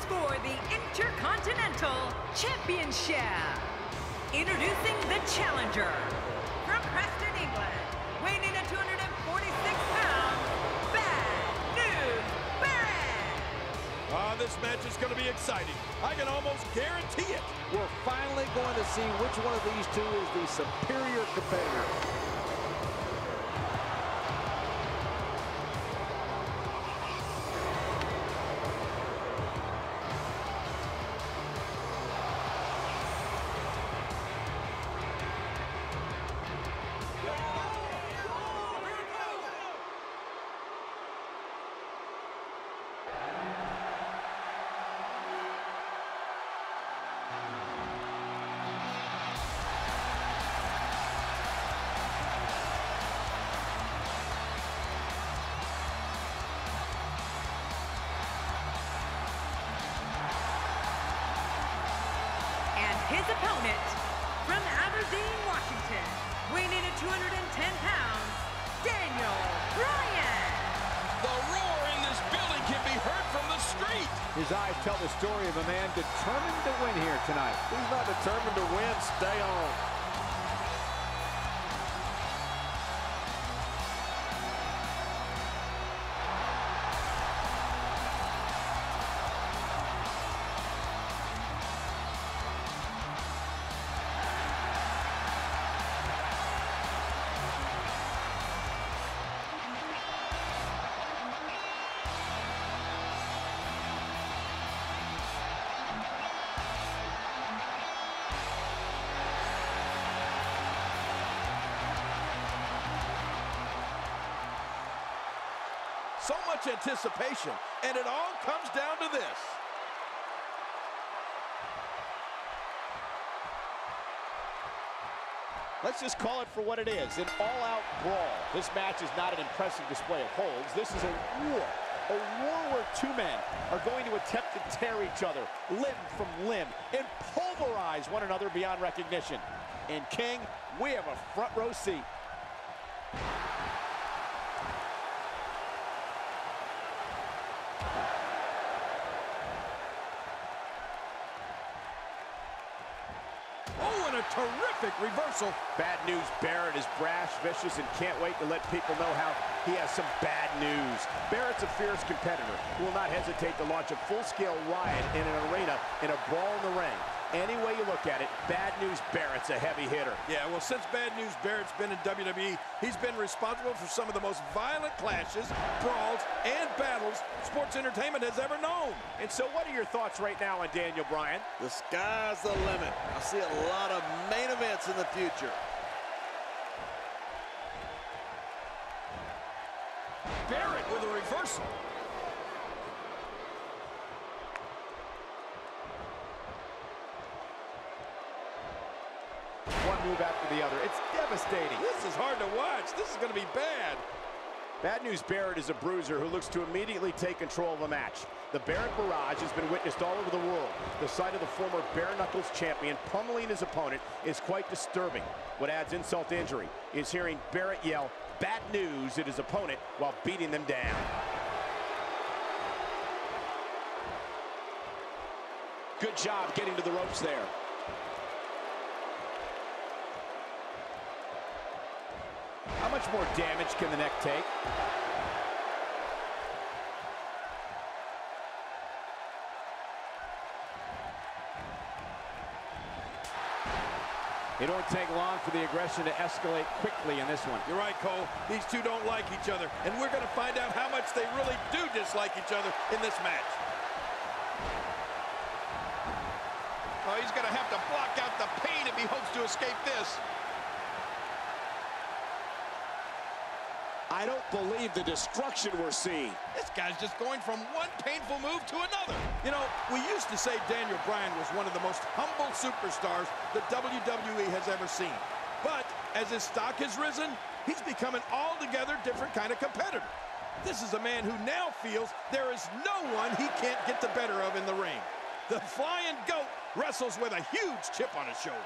for the Intercontinental Championship. Introducing the challenger from Preston, England, weighing in at 246 pounds, Bad News Barrett. This match is going to be exciting. I can almost guarantee it. We're finally going to see which one of these two is the superior competitor. His opponent, from Aberdeen, Washington, weighing in at 210 pounds, Bryan. The roar in this building can be heard from the street. His eyes tell the story of a man determined to win here tonight. He's not determined to win, stay on. So much anticipation, and it all comes down to this. Let's just call it for what it is, an all-out brawl. This match is not an impressive display of holds. This is a war where two men are going to attempt to tear each other limb from limb and pulverize one another beyond recognition. And King, we have a front row seat. Oh, and a terrific reversal. Bad News Barrett is brash, vicious, and can't wait to let people know how he has some bad news. Barrett's a fierce competitor who will not hesitate to launch a full-scale riot in an arena in a brawl in the ring. Any way you look at it, Bad News Barrett's a heavy hitter. Yeah, well, since Bad News Barrett's been in WWE, he's been responsible for some of the most violent clashes, brawls, and battles sports entertainment has ever known. And so what are your thoughts right now on Daniel Bryan? The sky's the limit. I see a lot of main events in the future. Barrett with a reversal. One move after the other. It's devastating. This is hard to watch. This is going to be bad. Bad News Barrett is a bruiser who looks to immediately take control of a match. The Barrett barrage has been witnessed all over the world. The sight of the former bare knuckles champion pummeling his opponent is quite disturbing. What adds insult to injury is hearing Barrett yell "Bad News" at his opponent while beating them down. Good job getting to the ropes there. How much more damage can the neck take? It won't take long for the aggression to escalate quickly in this one. You're right, Cole. These two don't like each other, and we're going to find out how much they really do dislike each other in this match. Oh, he's going to have to block out the pain if he hopes to escape this. I don't believe the destruction we're seeing. This guy's just going from one painful move to another. You know, we used to say Daniel Bryan was one of the most humble superstars that WWE has ever seen. But as his stock has risen, he's become an altogether different kind of competitor. This is a man who now feels there is no one he can't get the better of in the ring. The Flying Goat wrestles with a huge chip on his shoulder.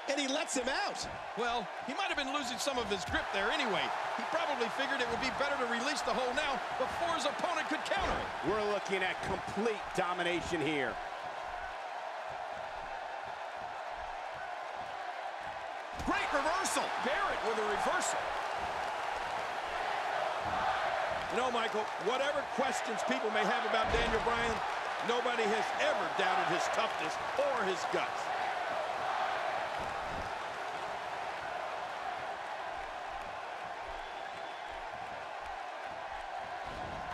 and he lets him out. Well, he might have been losing some of his grip there anyway. He probably figured it would be better to release the hold now before his opponent could counter it. We're looking at complete domination here. Great reversal. Barrett with a reversal. You know, Michael, whatever questions people may have about Daniel Bryan, nobody has ever doubted his toughness or his guts.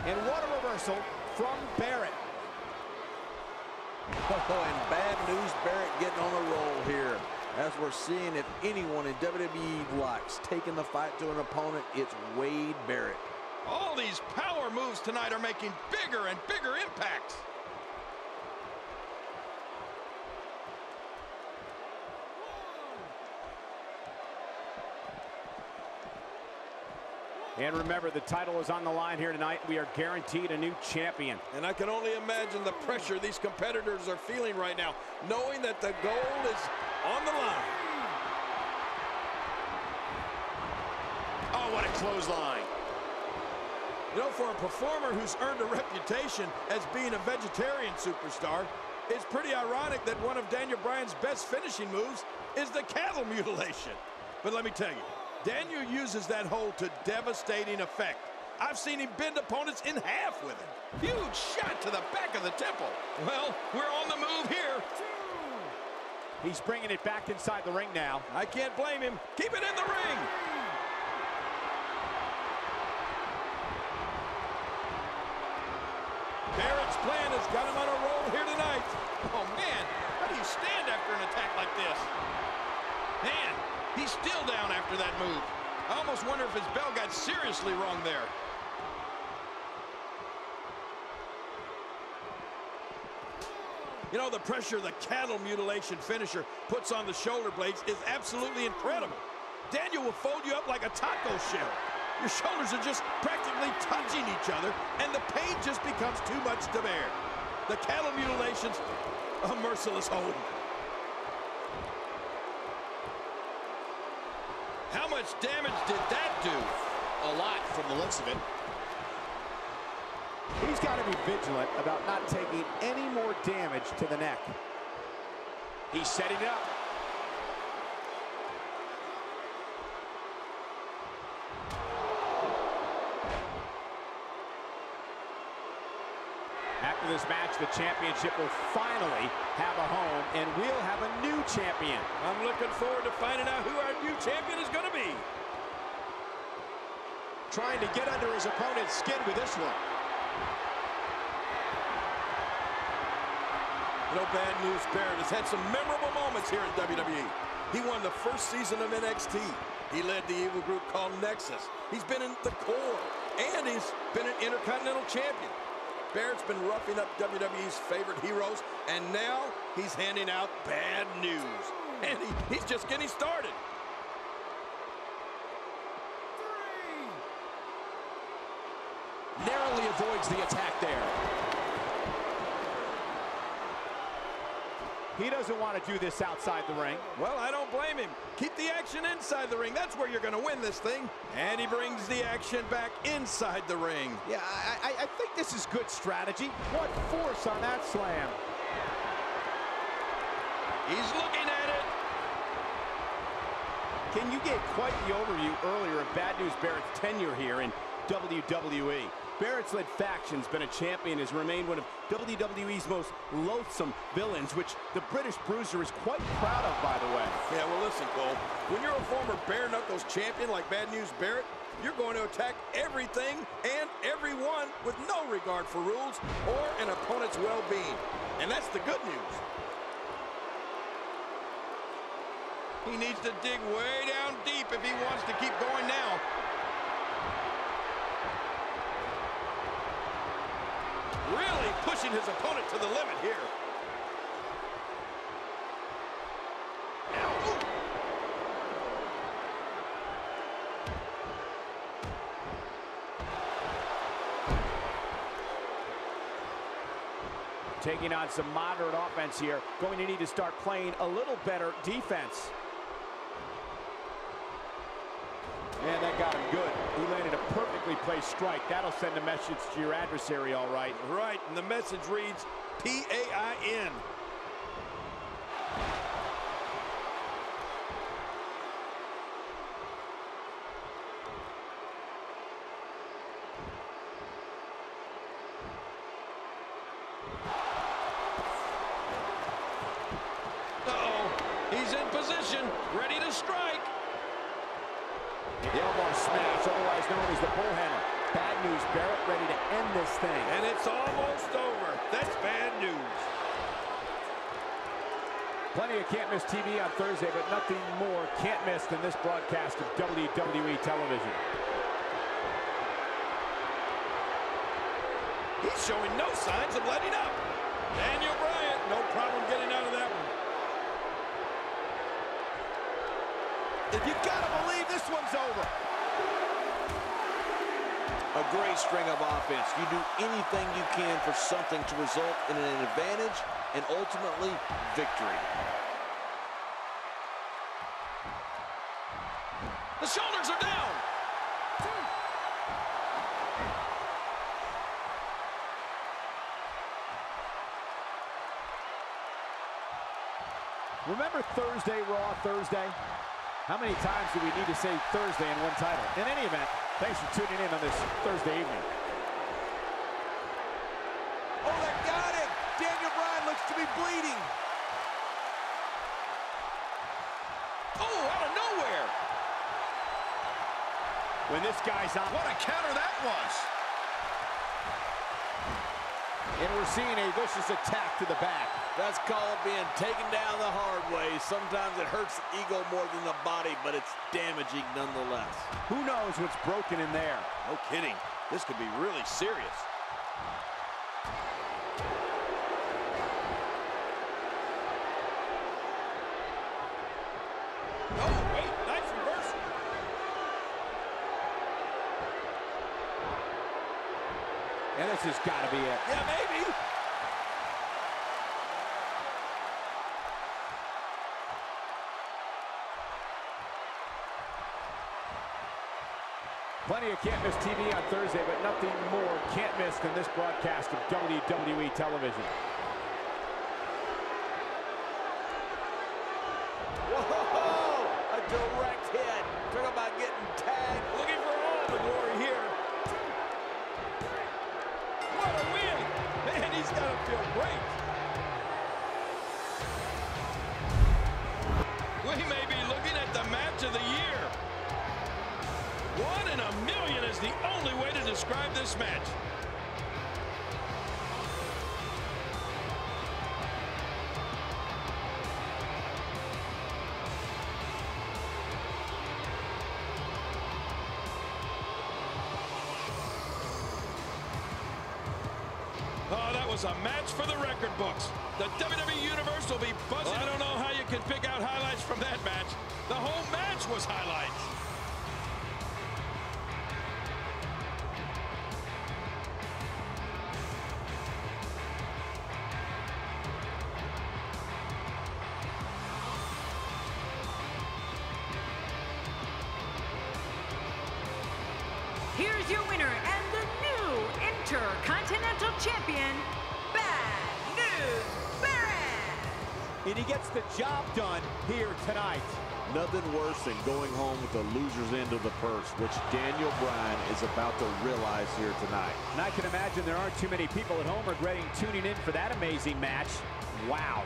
And what a reversal from Barrett. Oh, and bad news, Barrett getting on a roll here. As we're seeing, if anyone in WWE likes taking the fight to an opponent, it's Wade Barrett. All these power moves tonight are making bigger and bigger impacts. And remember, the title is on the line here tonight. We are guaranteed a new champion. And I can only imagine the pressure these competitors are feeling right now, knowing that the gold is on the line. Oh, what a clothesline. You know, for a performer who's earned a reputation as being a vegetarian superstar, it's pretty ironic that one of Daniel Bryan's best finishing moves is the cattle mutilation. But let me tell you, Daniel uses that hold to devastating effect. I've seen him bend opponents in half with it. Huge shot to the back of the temple. Well, we're on the move here. He's bringing it back inside the ring now. I can't blame him. Keep it in the ring. Barrett's plan has got him on a roll here tonight. Oh, man, how do you stand after an attack like this? Man, he's still down after that move. I almost wonder if his bell got seriously wrong there. You know, the pressure the cattle mutilation finisher puts on the shoulder blades is absolutely incredible. Daniel will fold you up like a taco shell. Your shoulders are just practically touching each other, and the pain just becomes too much to bear. The cattle mutilation's a merciless hold. How much damage did that do? A lot from the looks of it. He's got to be vigilant about not taking any more damage to the neck. He's setting it up. After this match, the championship will finally have a home, and we'll have a new champion. I'm looking forward to finding out who our new champion is going to be. Trying to get under his opponent's skin with this one. You know, Bad News Barrett has had some memorable moments here in WWE. He won the first season of NXT. He led the evil group called Nexus. He's been in the core, and he's been an Intercontinental Champion. Barrett's been roughing up WWE's favorite heroes, and now he's handing out bad news. And he's just getting started. Narrowly avoids the attack there. He doesn't want to do this outside the ring. Well, I don't blame him. Keep the action inside the ring. That's where you're going to win this thing. And he brings the action back inside the ring. Yeah, I think this is good strategy. What force on that slam. He's looking at it. Can you get quite the overview earlier of Bad News Barrett's tenure here in WWE? Barrett's led factions, been a champion, has remained one of WWE's most loathsome villains, which the British Bruiser is quite proud of, by the way. Yeah, well, listen, Cole. When you're a former bare knuckles champion like Bad News Barrett, you're going to attack everything and everyone with no regard for rules or an opponent's well-being. And that's the good news. He needs to dig way down deep if he wants to keep going now. Really pushing his opponent to the limit here. Ow. Taking on some moderate offense here. Going to need to start playing a little better defense. And that got him good. He landed a perfectly placed strike. That'll send a message to your adversary, all right. Right, and the message reads P-A-I-N. He's in position, ready to strike. The elbow smash, otherwise known as the bullhammer. Bad news, Barrett ready to end this thing. And it's almost over. That's bad news. Plenty of can't miss TV on Thursday, but nothing more can't miss than this broadcast of WWE television. He's showing no signs of letting up. Daniel Bryan, no problem getting out of that one. You gotta believe this one's over. A great string of offense. You do anything you can for something to result in an advantage and ultimately victory. The shoulders are down. Remember Thursday, Raw Thursday? How many times do we need to say Thursday in one title? In any event, thanks for tuning in on this Thursday evening. Oh, that got it! Daniel Bryan looks to be bleeding. Oh, out of nowhere. When this guy's on, What a counter that was. and we're seeing a vicious attack to the back. That's called being taken down the hard way. Sometimes it hurts the ego more than the body, but it's damaging nonetheless. Who knows what's broken in there? No kidding. This could be really serious. Oh, wait, nice reversal. And this has got to be it. Yeah, maybe. Plenty of can't miss TV on Thursday, but nothing more can't miss than this broadcast of WWE television. Whoa! A direct hit. Talk about getting tagged. Looking for all the glory here. What a win. Man, he's got to feel great. We may be looking at the match of the year. 1 in a million is the only way to describe this match. Oh, that was a match for the record books. The WWE Universe will be buzzing. Well, I don't know how you can pick out highlights from that match. The whole match was highlights. Here's your winner and the new Intercontinental Champion, Bad News Barrett. And he gets the job done here tonight. Nothing worse than going home with the loser's end of the purse, which Daniel Bryan is about to realize here tonight. And I can imagine there aren't too many people at home regretting tuning in for that amazing match. Wow.